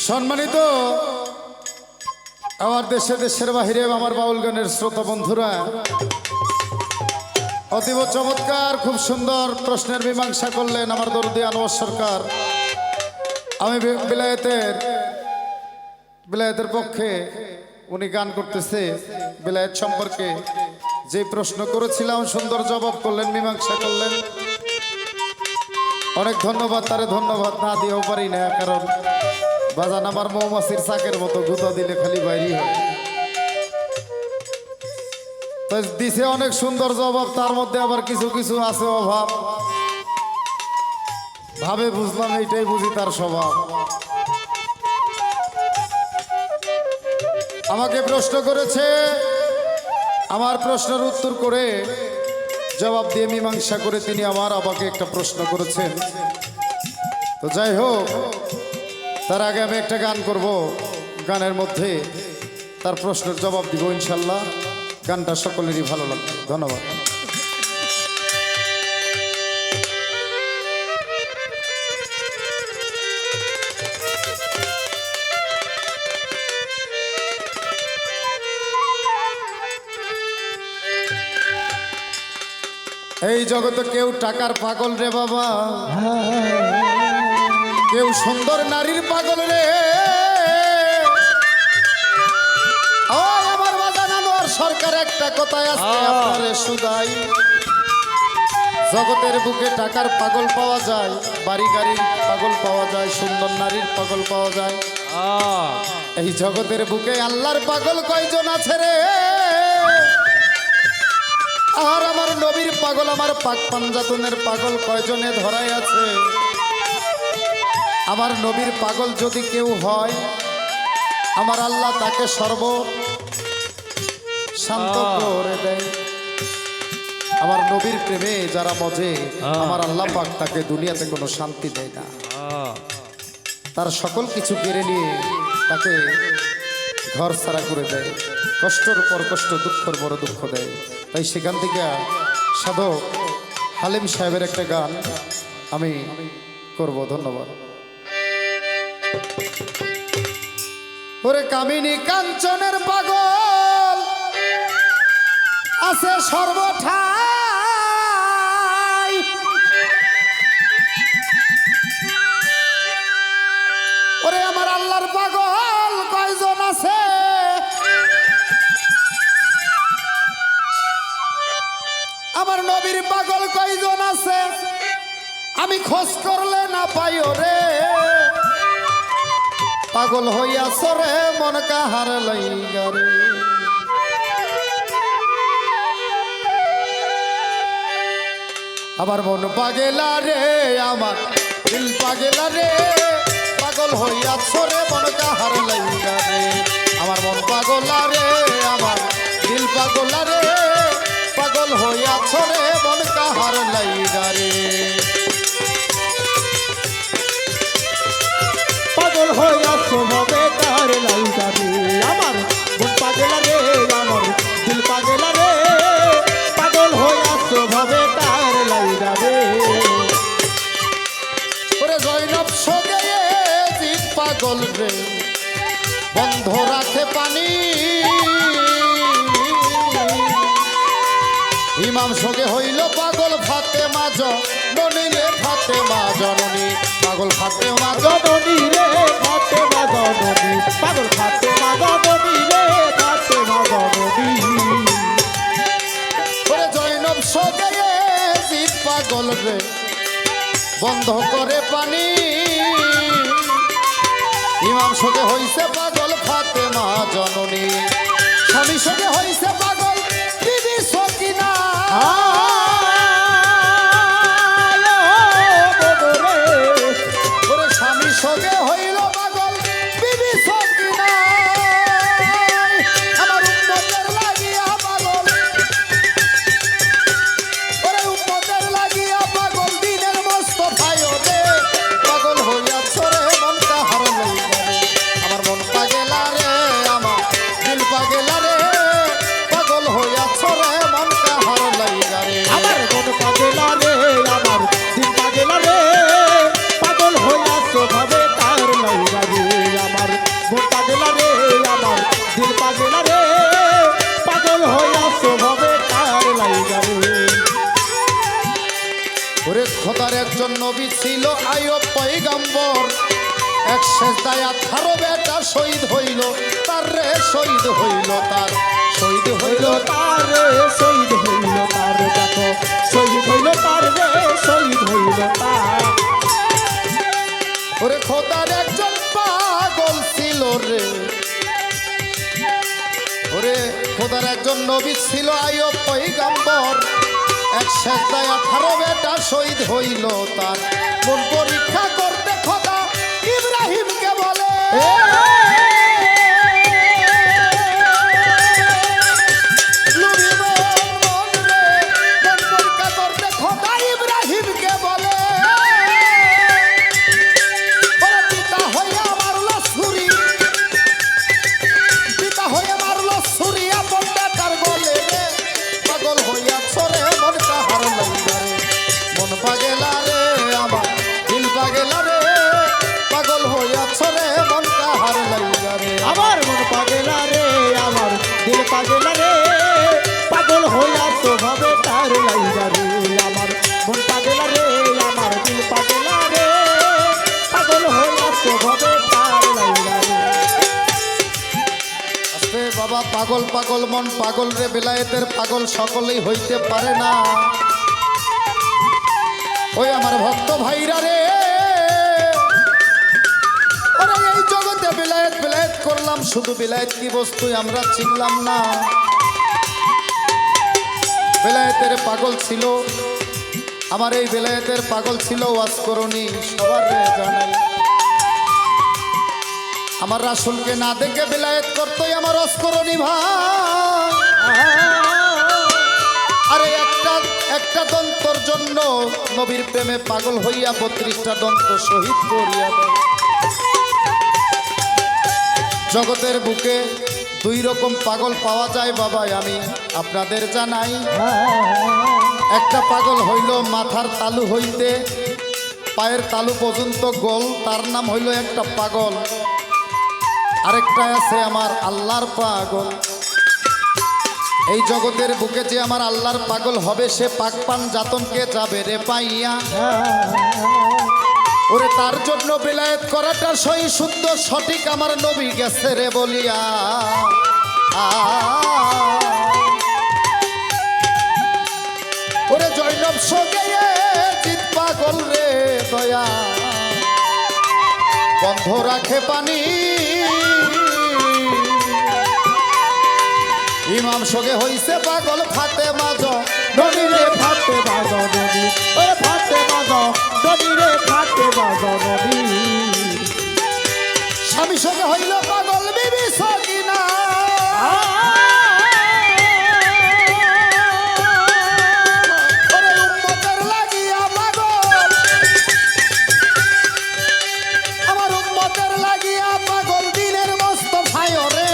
সম্মানিত আমার দেশে দেশের বাহিরে আমার বাউল গানের শ্রোতা বন্ধুরা, অতীব চমৎকার খুব সুন্দর প্রশ্নের মীমাংসা করলেন আমার দরদি আনোয়ার সরকার। আমি বিলায়েতের পক্ষে উনি গান করতেছে। বিলায়েত সম্পর্কে যে প্রশ্ন করেছিলাম সুন্দর জবাব করলেন, মীমাংসা করলেন। অনেক ধন্যবাদ, তারে ধন্যবাদ না দিয়েও পারি না, কারণ বাজান আমার মৌমাছির চাকের মতো গুঁতো দিলে খালি বাইরে হয়। তো দিছে অনেক সুন্দর জবাব, তার মধ্যে আবার কিছু কিছু আছে অভাব। ভাবে বুঝলাম, এইটাই বুঝি তার স্বভাব। আমাকে প্রশ্ন করেছে, আমার প্রশ্নের উত্তর করে জবাব দিয়ে মীমাংসা করে তিনি আমার আবাকে একটা প্রশ্ন করেছেন। তো যাই হোক, তার আগে আমি একটা গান করব, গানের মধ্যে তার প্রশ্নের জবাব দিব ইনশাল্লাহ। গানটা সকলেরই ভালো লাগবে। ধন্যবাদ। এই জগতে কেউ টাকার পাগল রে বাবা, কেউ সুন্দর নারীর পাগল রে। ও আমার বাজান আনোয়ার সরকার একটা কথাই আছে আপনারে শুধাই, জগতের বুকে টাকার পাগল পাওয়া যায়, বাড়ি গাড়ির পাগল পাওয়া যায়, সুন্দর নারীর পাগল পাওয়া যায়। এই জগতের বুকে আল্লাহর পাগল কয়জন আছে রে? আর আমার নবীর পাগল, আমার পাক পাঞ্জাতনের পাগল কয়জনে ধরাই আছে? আমার নবীর পাগল যদি কেউ হয়, আমার আল্লাহ তাকে সর্ব শান্ত করে দেয়। আমার নবীর প্রেমে যারা মজে, আমার আল্লাহ পাক তাকে দুনিয়াতে কোনো শান্তি দেয় না। তার সকল কিছু কেড়ে নিয়ে তাকে ঘর ছাড়া করে দেয়, কষ্টের পর কষ্ট, দুঃখের বড় দুঃখ দেয়। তাই সেখান থেকে সাধক হালিম সাহেবের একটা গান আমি করব। ধন্যবাদ। ওরে কামিনী কাঞ্চনের পাগল আছে সর্বঠাই, ওরে আমার আল্লাহর পাগল কয়জন আছে? আমার নবীর পাগল কয়জন আছে? আমি খোঁজ করলে না পাই রে। পাগল হইয়াছ রে মন কাহার লাইগা রে। আমার মন পাগেলা রে, আমার দিল পাগেলা রে। পাগল হইয়াছ রে মন কাহার লাইগা রে। আমার মন পাগলা রে, আমার দিল পাগলা রে। পাগল হইয়াছ রে মন কাহার লাইগা রে। পাগল হইয়াছ ভাবে কাহার লাইগা রে। আমার মন পাগলা রে, আমার দিল পাগলা রে। পাগল হইয়াছ ভাবে কাহার লাইগা রে। ওরে জয়নব সগে জিত পাগল রে, বন্ধ রাখে পানি। ইমাম সগে হইল পাগল ফাতেমা জননী রে, ফাতেমা জননী। পাগল ফাতেমা জননী রে, ফাতেমা জননী। পাগল ফাতেমা জননী রে, ফাতেমা জননী। ওরে জয়নব সগে জিত পাগল রে, বন্ধ করে পানি। ইমাম সগে হইছে পাগল ফাতেমা জননী, স্বামী সগে হইছে দিল পাগলা রে পাগল হইয়াছো ভবে তার লাইগা রে ওরে খোদার একজন নবী ছিল আইয়ুব পয়গম্বর, এক সেজদায় 18 বেটা শহীদ হইল তার রে, শহীদ হইল তার, শহীদ হইল তার রে শহীদ হইল তার দেখো শহীদ হইল তার রে শহীদ হইল তার ওরে খোদার একজন পাগল ছিল রে, ওরে খোদার একজন নবী ছিল আইয়ুব পয়গম্বর, এক সেজদায় 18 বেটা শহীদ হইল তার। মন পরীক্ষা করতে খোদা ইব্রাহিমকে বলে, লুবি মন রে, মন পরীক্ষা করতে খোদা ইব্রাহিমকে বলে, ওরে পিতা হইয়া মারলো ছুরি, পিতা হইয়া মারলো ছুরি আপন বেটার গলে রে, পাগল হইয়া ছরে মন কাহার লইয়া রে, মন পাগেলা রে আমার দিল পাগেলা রে, পাগল হইয়া ছরে মন কাহার লইয়া রে। আমার মন পাগলা রে আমার দিল পাগলা রে পাগল হইয়াছো ভবে তার লাইগা রে আমার মন পাগলা রে আমার দিল পাগলা রে পাগল হইয়াছো ভবে তার লাইগা রে আস্তে বাবা, পাগল পাগল মন পাগল রে, বেলায়েতের পাগল সকলেই হইতে পারে না। ওই আমার ভক্ত ভাইরা রে, ওরে এই জগতে বিলায়েত বিলায়েত করলাম, শুধু বিলায়েত কি বস্তু আমরা চিনলাম না। বেলায়েতের পাগল ছিল, আমার এই বেলায়েতের পাগল ছিল ওয়াজ করনি সবার জানাই। আমার রাসূলকে না দেখে বেলায়েত করতোই আমার ওয়াজ করনি ভাই। আরে একটা দন্তর জন্য নবীর প্রেমে পাগল হইয়া 32টা দন্ত শহীদ করিয়া দেয়। জগতের বুকে 2 রকম পাগল পাওয়া যায় বাবা, আমি আপনাদের জানাই। একটা পাগল হইল মাথার তালু হইতে পায়ের তালু পর্যন্ত গোল, তার নাম হইল একটা পাগল। আরেকটা আছে আমার আল্লাহর পাগল। এই জগতের বুকে যে আমার আল্লাহর পাগল হবে, সে পাকপান জাতনকে যাবে রে পাইয়া। ওরে তার জন্য বেলায়েত করাটা সই শুদ্ধ সঠিক আমার নবী গেছে রে বলিয়া। ওরে জয়নব সঙ্গে জিত পাগল রে দয়া, বন্ধ রাখে পানি। ইমাম সঙ্গে হইছে পাগল ফাতেমা নদী রে ফাটে বাজো নদী ওরে ফাটে বাজো নদী রে ফাটে বাজো নদী স্বামী সঙ্গে হইল পাগল বিবি সকিনা। ওরে উম্মতের লাগিয়া পাগল, আমার উম্মতের লাগিয়া পাগল, দিনের মস্ত ভাই রে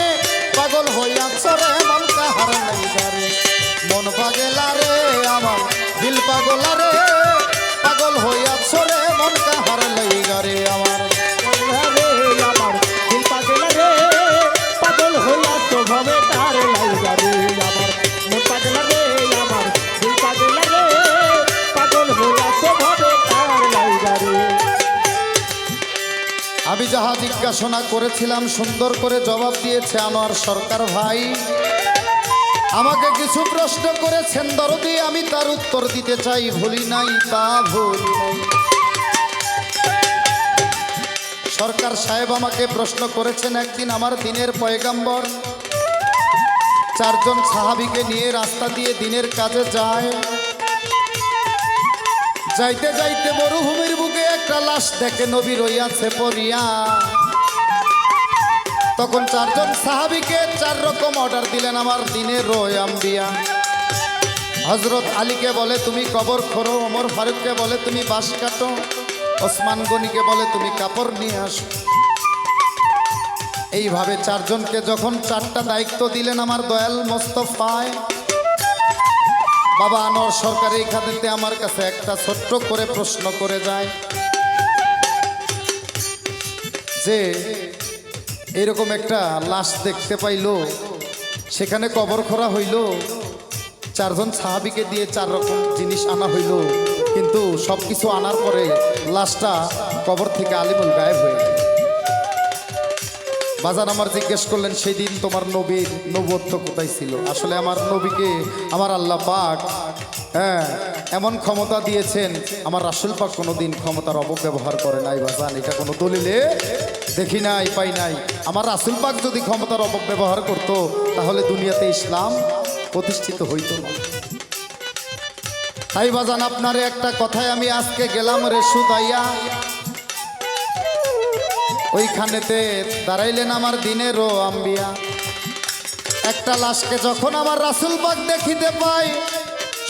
পাগল হইয়া চরে মন কাহার লাইগা রে, মন পাগেলা রে আমার দিল পাগলা রে, পাগল হইয়া চরে মন কাহার লাইগা রে আমার। আমার দিল পাগলা রে পাগল হইয়া তো ভবে তার লাইগা রে আমার মন পাগলা রে আমার দিল পাগলা রে পাগল হইয়া তো ভবে তার লাইগা রে আমি যাহা জিজ্ঞাসা করেছিলাম সুন্দর করে জবাব দিয়েছে আমার সরকার ভাই। আমাকে কিছু প্রশ্ন করেছেন দরদি, আমি তার উত্তর দিতে চাই, ভুলি নাই তা ভুলি নাই। সরকার সাহেব আমাকে প্রশ্ন করেছেন, একদিন আমার দিনের পয়গাম্বর 4 জন সাহাবীকে নিয়ে রাস্তা দিয়ে দিনের কাজে যায়। যাইতে যাইতে মরুভূমির বুকে একটা লাশ দেখে নবী রইয়াছে পড়িয়া। তখন 4 জন সাহাবীকে 4 রকম অর্ডার দিলেন আমার দিনের আম্বিয়া। হযরত আলীকে বলে তুমি কবর খোঁড়ো, ওমর ফারুককে বলে তুমি বাঁশ কাটো, ওসমান গনিকে বলে তুমি কাপড় নিয়ে আসো। এইভাবে 4 জনকে যখন 4টা দায়িত্ব দিলেন আমার দয়াল মোস্তফায়, বাবা আনোয়ার সরকার এই খাতেতে আমার কাছে একটা ছোট্ট করে প্রশ্ন করে যায় যে এইরকম একটা লাশ দেখতে পাইলো, সেখানে কবর খোঁড়া হইল, 4 জন সাহাবীকে দিয়ে 4 রকম জিনিস আনা হইল, কিন্তু সব কিছু আনার পরে লাশটা কবর থেকে আলিমুল গায়েব হয়ে গেল। বাজান আমার জিজ্ঞেস করলেন, সেই দিন তোমার নবীর নবুয়ত্ব কোথায় ছিল? আসলে আমার নবীকে আমার আল্লাহ পাক এমন ক্ষমতা দিয়েছেন, আমার রাসূল পাক কোনোদিন ক্ষমতার অপব্যবহার করে নাই বাজান। এটা কোনো দলিলে দেখি নাই, পাই নাই। আমার রাসূল পাক যদি ক্ষমতার অপব্যবহার করত, তাহলে দুনিয়াতে ইসলাম প্রতিষ্ঠিত হইত না। তাই বাজান আপনারে একটা কথায় আমি আজকে গেলাম রে সুদাইয়া, ওইখানেতে দাঁড়াইলেন আমার দিনেরও আম্বিয়া। একটা লাশকে যখন আমার রাসূল পাক দেখিতে পাই,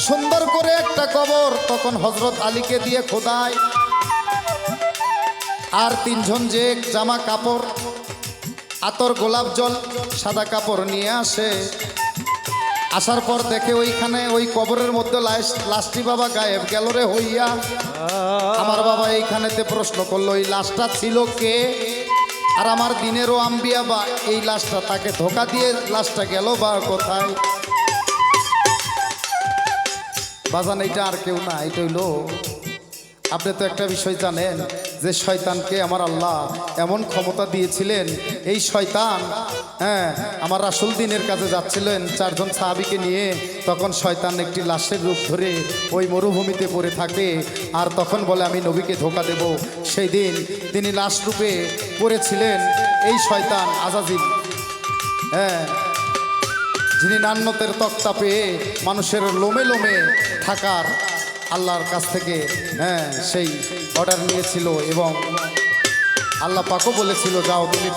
সুন্দর করে একটা কবর, তখন হযরত আলীকে দিয়ে খোদায়, আর 3 জন যে জামা কাপড়, আতর, গোলাপ জল, সাদা কাপড় নিয়ে আসে। আসার পর দেখে ওইখানে ওই কবরের মধ্যে লাশটি বাবা গায়েব গেল রে হইয়া। আমার বাবা এইখানেতে প্রশ্ন করলো, এই লাশটা ছিল কে? আর আমার দিনেরও আম্বিয়া বা এই লাশটা, তাকে ধোকা দিয়ে লাশটা গেল বা কোথায়? বাজান এইটা আর কেউ না, এটা হইল, আপনি তো একটা বিষয় জানেন যে শয়তানকে আমার আল্লাহ এমন ক্ষমতা দিয়েছিলেন, এই শয়তান আমার রাসূল দিনের কাছে যাচ্ছিলেন 4 জন সাহাবীকে নিয়ে, তখন শয়তান একটি লাশের রূপ ধরে ওই মরুভূমিতে পড়ে থাকে, আর তখন বলে আমি নবীকে ধোকা দেব। সেই দিন তিনি লাশ রূপে পড়েছিলেন এই শয়তান আজাজিল, যিনি নান্নতের তক্তা পেয়ে মানুষের লোমে লোমে থাকার আল্লাহর কাছ থেকে সেই অর্ডার নিয়েছিল, এবং আল্লাহ পাকও বলেছিল, যাও তুমি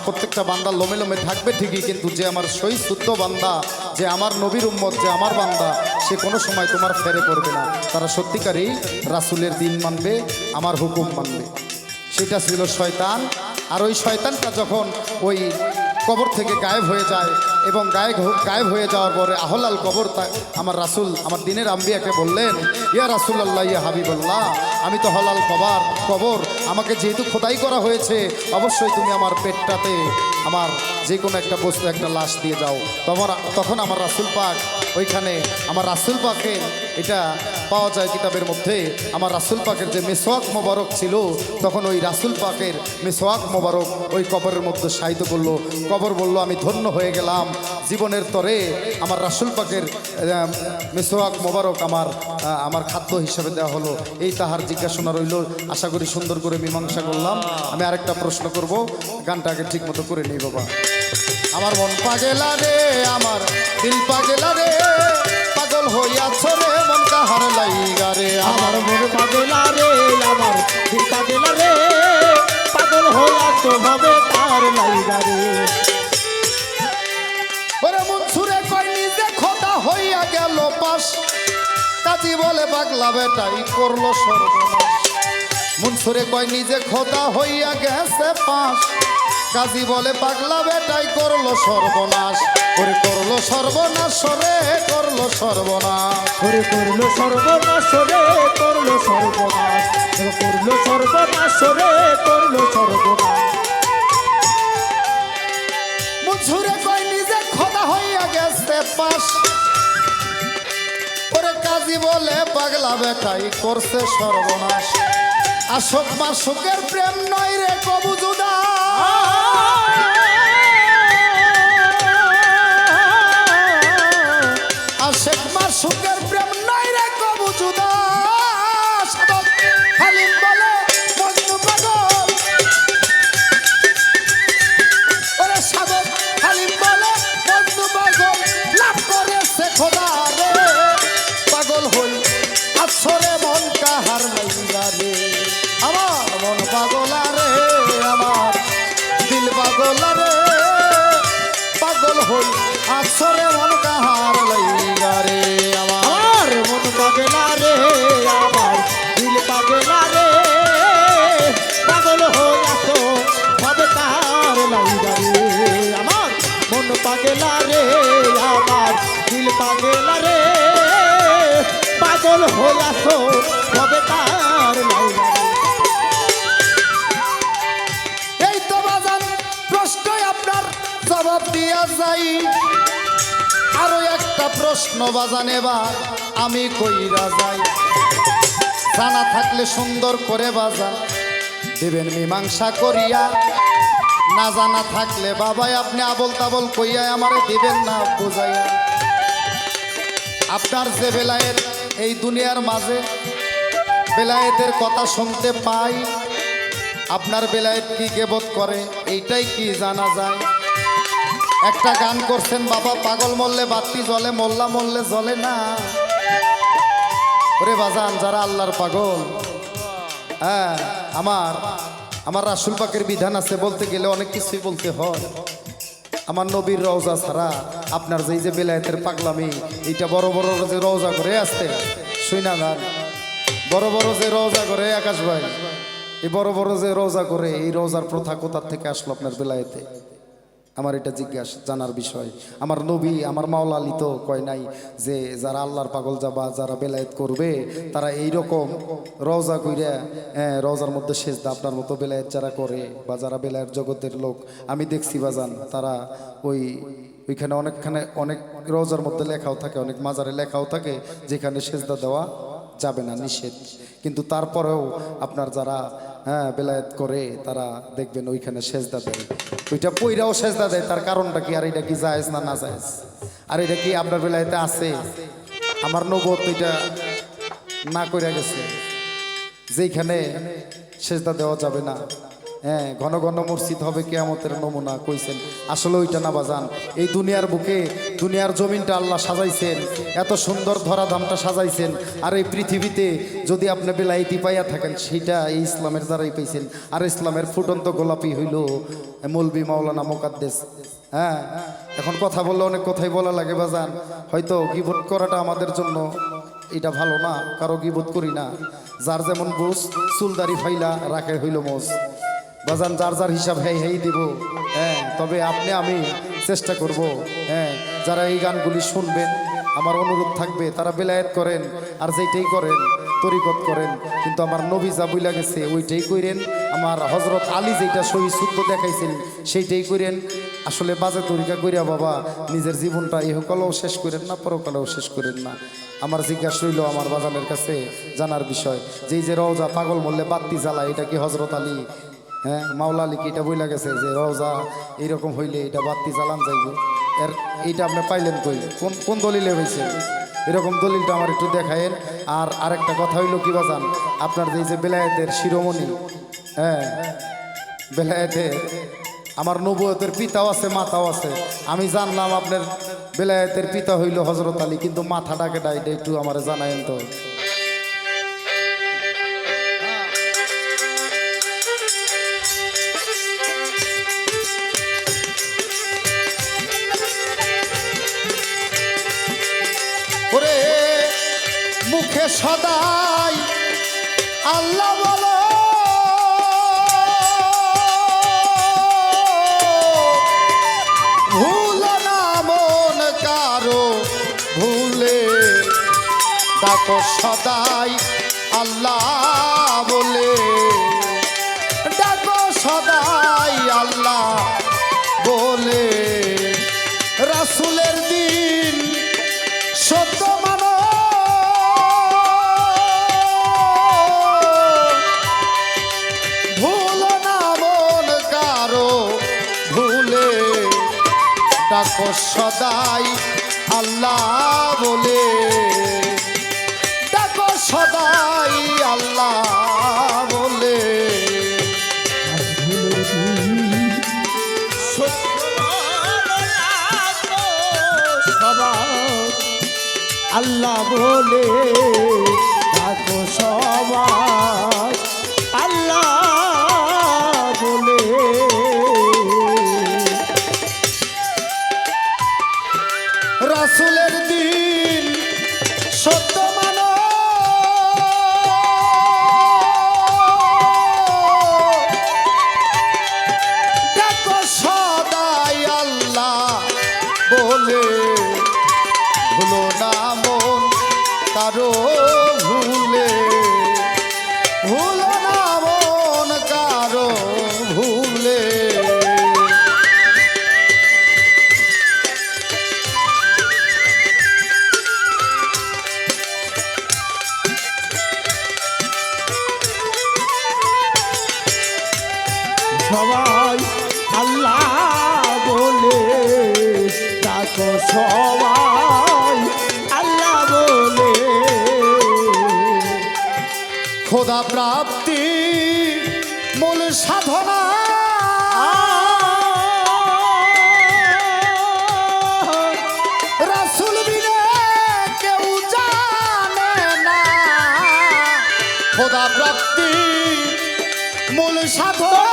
প্রত্যেকটা বান্দা লোমে লোমে থাকবে ঠিকই, কিন্তু যে আমার সই শুদ্ধ বান্দা, যে আমার নবীর উম্মত, যে আমার বান্দা, সে কোনো সময় তোমার ফেরে পড়বে না। তারা সত্যিকারই রাসূলের দিন মানবে, আমার হুকুম মানবে। সেটা ছিল শয়তান। আর ওই শয়তানটা যখন ওই কবর থেকে গায়েব হয়ে যায়, এবং গায়েব হয়ে যাওয়ার পরে আহলাল কবর, আমার রাসূল আমার দিনের আম্বিয়াকে বললেন, ইয়া রাসূলুল্লাহ, ইয়া হাবিবাল্লাহ, আমি তো হলাল কবর, আমাকে যেহেতু খোদাই করা হয়েছে, অবশ্যই তুমি আমার পেটটাতে আমার যে কোনো একটা বস্তু, একটা লাশ দিয়ে যাও। তখন আমার রাসূল পাক ওইখানে, আমার রাসূল পাকের এটা পাওয়া যায় কিতাবের মধ্যে, আমার রাসূল পাকের যে মেসওয়াক মোবারক ছিল, তখন ওই রাসূল পাকের মেসওয়াক মোবারক ওই কবরের মধ্যে শায়িত করলো। কবর বলল, আমি ধন্য হয়ে গেলাম, জীবনের তরে আমার রাসূল পাকের মেসওয়াক মোবারক আমার খাদ্য হিসাবে দেওয়া হলো। এই তাহার জিজ্ঞাসা রইল। আশা করি সুন্দর করে মীমাংসা করলাম। আমি আরেকটা প্রশ্ন করব, গানটা আগে ঠিক মতো করে নেই বাবা। আমার মন পাগেলা রে, আমার দিল পাগেলা রে, পাগল হইয়াছ রে মন কাহার লাইগা রে। আমার মন পাগলা রে, আমার দিল পাগলা রে, পাগল হইয়া তো ভাবে তার লাইগা রে। ওরে মন ছুরে কই নিজে খোদা হইয়া গেল পাশ, কাজী বলে পাগলা বেটাই করলো সর্বনাশ। মন ছুরে কই নিজে খোদা হইয়া গেছে পাশ, কাজী বলে পাগলা বেটাই করলো সর্বনাশ। ওরে করলো সর্বনাশ রে, করলো সর্বনাশ, ওরে করলো সর্বনাশ রে, করলো সর্বনাশ, করলো সর্বনাশ রে, করলো সর্বনাশ। মুছুরে কই নিজে খোদা হইয়া গেছে পাশ, ওরে কাজী বলে পাগলা বেটাই করছে সর্বনাশ। আশোক মাসুকের প্রেম নয় রে কবু জুদা, আশেক মাসুকের প্রেম নয় রে কবু জুদা। সাধক হালিম বলে মজনু পাগল, ওরে সাধক হালিম বলে মজনু পাগল, লাভ করেছে খোদা রে, পাগল হই আসরে মন কাহার লাইগা রে। আমার মন পাগলা রে, আমার দিল পাগলা রে, পাগল হই আসরে মন কাহার লাইগা রে। আমার মন পাগলা রে, আমার দিল পাগলা রে, পাগল হইয়া তো ভাবে তার লাইগা রে। আমার মন পাগলা রে, আমার দিল পাগলা রে, পাগল হইয়া তো ভাবে তার লাইগা রে। এই তো বাজান যাই আরো একটা প্রশ্ন বাজান এবার আমি কইরা যাই জানা থাকলে সুন্দর করে বাজান দেবেন মীমাংসা করিয়া না জানা থাকলে বাবাই আপনি আবল তাবল কইয়া আমারে দিবেন না বুঝাইয়া আপনার যে বেলায়েত এই দুনিয়ার মাঝে বেলায়েতের কথা শুনতে পাই আপনার বেলায়েত কি গেবত করে এইটাই কি জানা যায় একটা গান করছেন বাবা পাগল মরলে বাতি জ্বলে মোল্লা মরলে জ্বলে না ওরে বাজান যারা আল্লাহর পাগল হ্যাঁ আমার রাসূল পাকের বিধান আছে বলতে গেলে অনেক কিছুই বলতে হয় আমার নবীর রওজা ছাড়া আপনার যেই যে বেলায়েতের পাগলামি এইটা বড় বড় যে রওজা করে আসতে শুই না গান বড় বড় যে রওজা করে আকাশ ভাই এই বড় বড় যে রওজা করে এই রওজার প্রথা কোথা থেকে আসলো আপনার বেলায়েতে আমার এটা জিজ্ঞাসা জানার বিষয় আমার নবী আমার মাওলা আলী তো কয় নাই যে যারা আল্লাহর পাগল যাবা যারা বেলায়েত করবে তারা এইরকম রওজা কইরা রওজার মধ্যে সেজদা আপনার মতো বেলায়েত যারা করে বা যারা বেলায়েত জগতের লোক আমি দেখছি বাজান তারা ওইখানে অনেক রওজার মধ্যে লেখাও থাকে অনেক মাজারে লেখাও থাকে যেখানে সেজদা দেওয়া যাবে না নিষেধ কিন্তু তারপরেও আপনার যারা বেলায়েত করে তারা দেখবেন ওইখানে সেজদা দেয় ওইটা পইরাও সেজদা দেয় তার কারণটা কি আর এটা কি জায়েজ না না জায়েজ আর এটা কি আপনার বেলায়েতে আছে আমার নবুয়ত এটা না কইরা গেছে যেখানে সেজদা দেওয়া যাবে না ঘন ঘন মসজিদ হবে কিয়ামতের নমুনা কইছেন আসলে ওইটা না বাজান এই দুনিয়ার বুকে দুনিয়ার জমিনটা আল্লাহ সাজাইছেন এত সুন্দর ধরাধামটা সাজাইছেন আর এই পৃথিবীতে যদি আপনি বেলায়েতি পাইয়া থাকেন সেইটা এই ইসলামের দ্বারাই পাইছেন আর ইসলামের ফুটন্ত গোলাপি হইল মৌলবি মাওলানা মুকাদ্দেস এখন কথা বললে অনেক কথাই বলা লাগে বাজান হয়তো গীবত করাটা আমাদের জন্য এটা ভালো না কারো গীবত করি না যার যেমন বুঝ চুলদারি ফাইলা রাখে হইল মোজ বাজান যার যার হিসাব হেই দিব তবে আপনি আমি চেষ্টা করব যারা এই গানগুলি শুনবেন আমার অনুরোধ থাকবে তারা বেলায়েত করেন আর যেইটাই করেন তরিকত করেন কিন্তু আমার নবী যা বইলা গেছে ওইটাই করেন আমার হযরত আলী যেটা সহি শুদ্ধ দেখাইছেন সেইটাই করেন আসলে বাজে তরিকা কইরা বাবা নিজের জীবনটা ইহকালেও শেষ করেন না পরকালেও শেষ করেন না আমার জিজ্ঞাসা রইল আমার বাজানের কাছে জানার বিষয় যেই যে রওজা পাগল মরলে বাতি জ্বালা এটা কি হযরত আলী মাওলা আলী কি এটা বইলা গেছে যে রওজা এইরকম হইলে এটা বাতি জ্বালান যাইব এইটা আপনি পাইলেন কই কোন দলিলে হয়েছে এরকম দলিলটা আমার একটু দেখায়েন আর আরেকটা কথা হইল কি বাজান আপনার যে বেলায়েতের শিরোমণি বেলায়েতের আমার নবুয়তের পিতাও আছে মাতাও আছে আমি জানলাম আপনার বেলায়েতের পিতা হইল হযরত আলী কিন্তু মাথাটাকে এটা একটু আমার জানায়েন তো মুখে সদাই আল্লাহ বলো ভুল না মন কারো ভুলে ডাকো সদাই আল্লাহ বলে ডাকো সদাই আল্লাহ বলে রাসূলের দিন সত্য মানো ডাকো সদাই আল্লাহ বলে ডাকো সদাই আল্লাহ বলে আল্লাহ বলে ডাকো সবাই আল্লাহ বলে রাসূলের দিন সত্য মানো ডাকো সদাই আল্লাহ বলে ভুলো না মন কারো ভুলে ভুলো না মন কারো ভুলে ডাকো সবাই আল্লাহ বলে। খোদা প্রাপ্তি মূল সাধনা রাসূল বিনে কেউ জানে না। খোদা প্রাপ্তি মূল সাধনা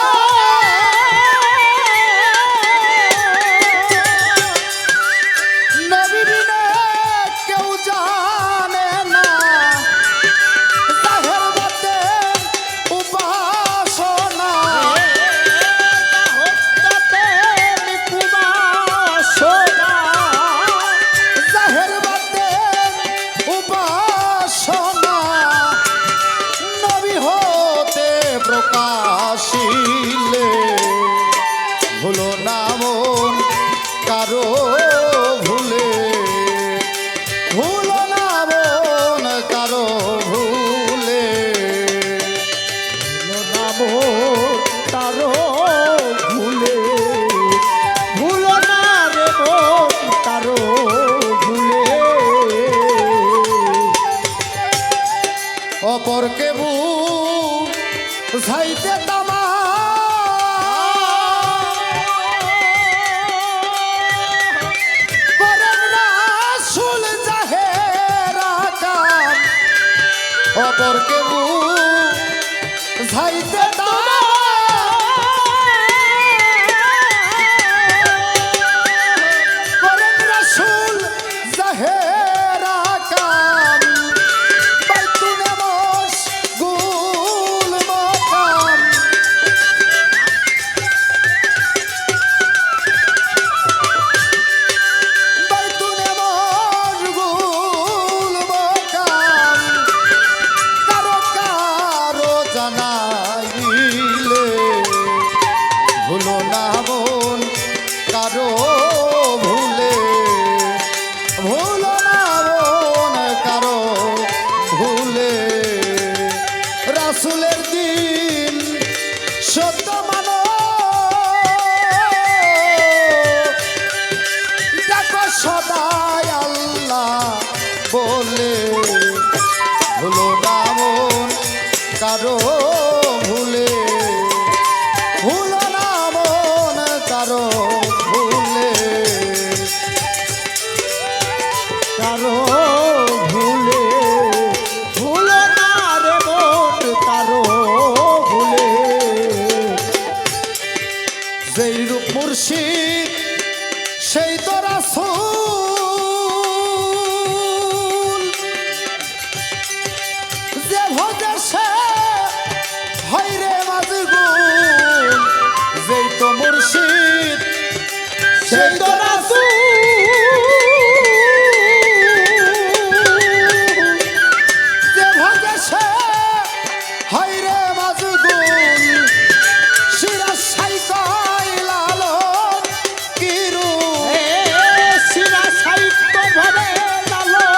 নবী বিনে কেউ জানে না। জাহের বাতে উপাসনা জাহের বাতে উপাসনা নবী হতে প্রকাশিলে ভুলো না মন কারো ভুলে। ভুলো না মন কারো ভুলে। নামো তারো ভুলে ভুলো না রে মন তারো ভুলে। অপরকে বুঝাইতে তামা করেন রাসূল জাহেরা কাম। অপরকে বুঝাইতে তামা করেন রাসূল জাহেরা কাম। বাইতুনে মশগুল মাকাম বাইতুনে মশগুল মাকাম কারো কারো জানাইলে ভুলো না মন কারো ভুলে। ভুলো না মন কারো ভুলে। রাসূলের দিন সত্য মানো ডাকো সদাই আল্লাহ বলে। ভুলো না মন কারো ভুলে। ভুলো না মন কারো ভুলে। তারো ভুলে ভুলো না রে মন তারো ভুলে। যেই রূপ মুর্শিদ সেই তো রাসূল। যে ভজে সে হয় রে মাজগুল। যেই তো মুর্শিদ সেই তো রাসূল। যে ভজে সে হয় রে মাজগুল। শিরা সাই কইলালো কিরু শিরা সাহিত্য ভাবে লালো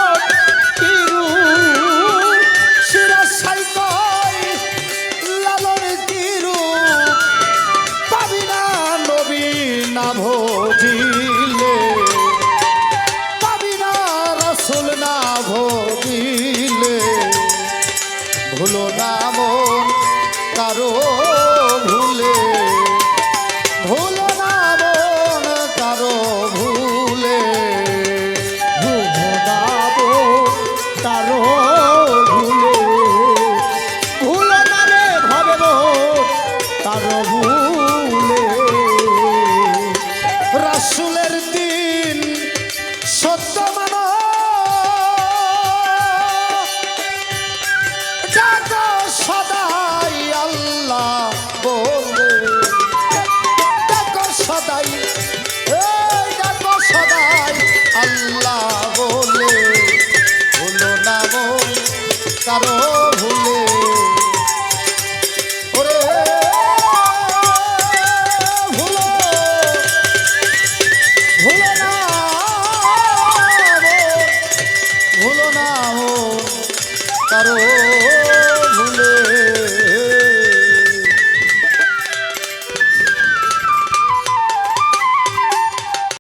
তিরু শিরা সাই কইলালো কিরু। পাবি না নবী না ভজিলে। পাবি না রাসূল না ভজিলে। ভুলো না মন কারো ভুলে। ভুলো না মন কারো ভুলে। ভুলাবো তারো ভুলে ভুলো না রে ভাবে তারো ভুলে। রাসূলের দিন সত্য মানো ডাকো সদাই আল্লাহ বলে। ডাকো সদাই এই ডাকো সদাই আল্লাহ বলে। ভুলো না মন কারো ভুলে। ওরে ভুলো ভুলো